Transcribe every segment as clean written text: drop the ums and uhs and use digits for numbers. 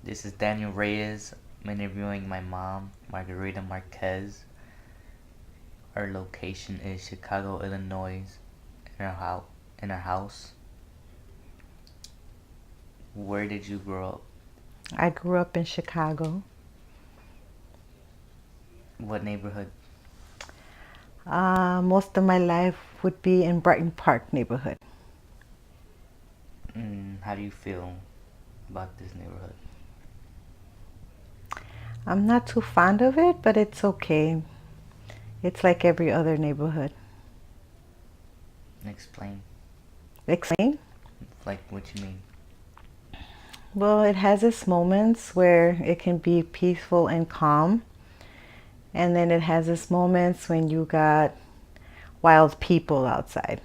This is Daniel Reyes. I'm interviewing my mom, Margarita Marquez. Our location is Chicago, Illinois. In our house. Where did you grow up? I grew up in Chicago. What neighborhood? Most of my life would be in Brighton Park neighborhood. How do you feel about this neighborhood? I'm not too fond of it, but it's okay. It's like every other neighborhood. Explain. Explain? Like what you mean. Well, it has its moments where it can be peaceful and calm. And then it has its moments when you got wild people outside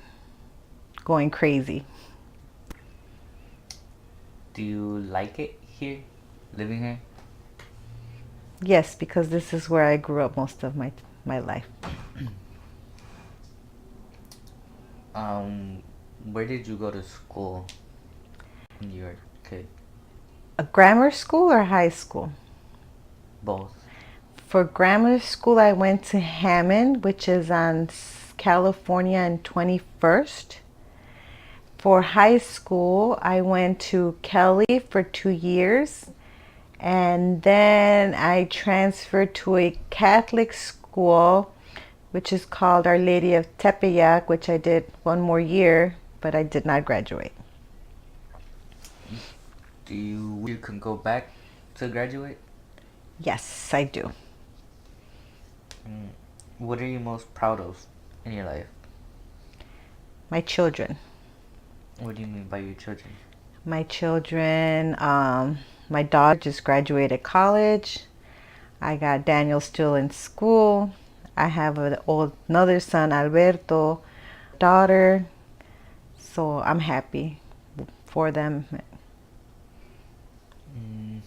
going crazy. Do you like it here? Living here? Yes, because this is where I grew up most of my life. Um, where did you go to school when you were a kid? A grammar school or high school? Both. For grammar school, I went to Hammond, which is on California and 21st. For high school, I went to Kelly for 2 years. And then I transferred to a Catholic school, which is called Our Lady of Tepeyac, which I did one more year, but I did not graduate. Do you can go back to graduate? Yes, I do. What are you most proud of in your life? My children. What do you mean by your children? My children, my daughter just graduated college. I got Daniel still in school. I have another son, Alberto, daughter. So I'm happy for them. Mm,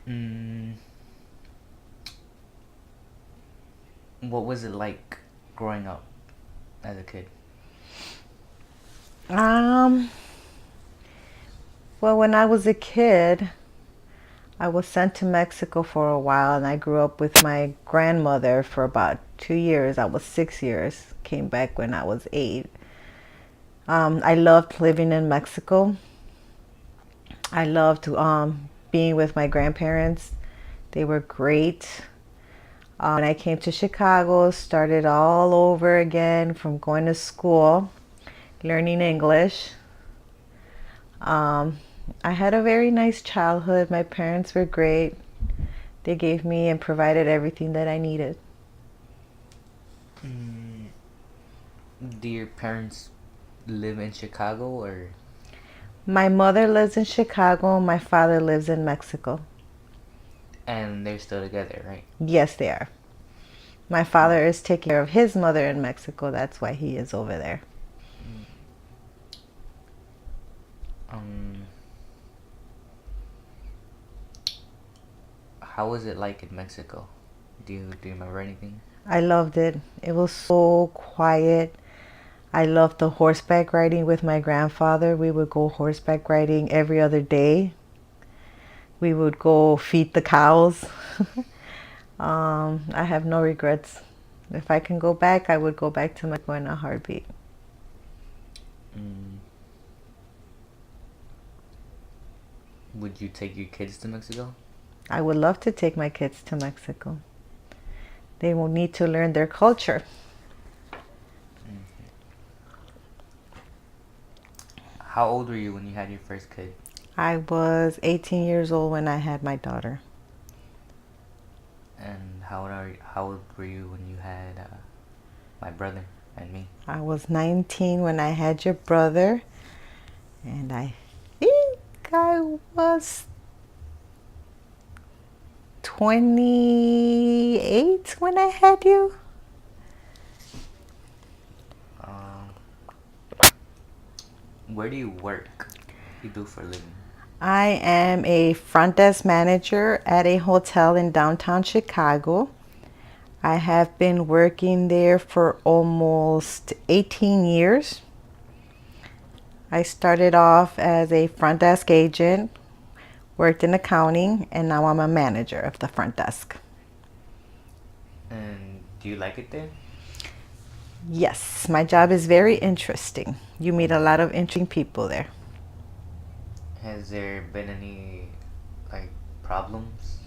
mm, what was it like growing up as a kid? Um, well, when I was a kid, I was sent to Mexico for a while and I grew up with my grandmother for about 2 years. I was 6 years, came back when I was 8. I loved living in Mexico. I loved being with my grandparents. They were great. When I came to Chicago, started all over again from going to school, learning English. I had a very nice childhood. My parents were great. They gave me and provided everything that I needed. Mm, do your parents live in Chicago or? My mother lives in Chicago. My father lives in Mexico. And they're still together, right? Yes, they are. My father is taking care of his mother in Mexico. That's why he is over there. Mm, Um, how was it like in Mexico? Do you remember anything? I loved it. It was so quiet. I loved the horseback riding with my grandfather. We would go horseback riding every other day. We would go feed the cows. I have no regrets. If I can go back, I would go back to Mexico in a heartbeat. Mm, would you take your kids to Mexico? I would love to take my kids to Mexico. They will need to learn their culture. Mm. How old were you when you had your first kid? I was 18 years old when I had my daughter. And how old were you when you had my brother and me? I was 19 when I had your brother, and I think I was 28 when I had you. Um, where do you work? What do you do for a living? I am a front desk manager at a hotel in downtown Chicago. I have been working there for almost 18 years. I started off as a front desk agent, worked in accounting, and now I'm a manager of the front desk. And do you like it there? Yes, my job is very interesting. You meet a lot of interesting people there. Has there been any like problems?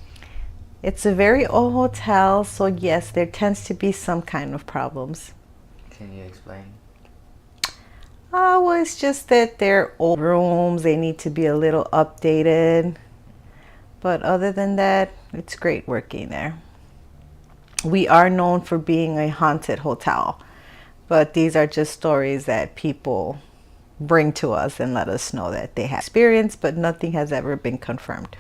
It's a very old hotel, so yes, there tends to be some kind of problems. Can you explain? Oh, well, it's just that they're old rooms, they need to be a little updated. But other than that, it's great working there. We are known for being a haunted hotel, but these are just stories that people bring to us and let us know that they have experienced, but nothing has ever been confirmed.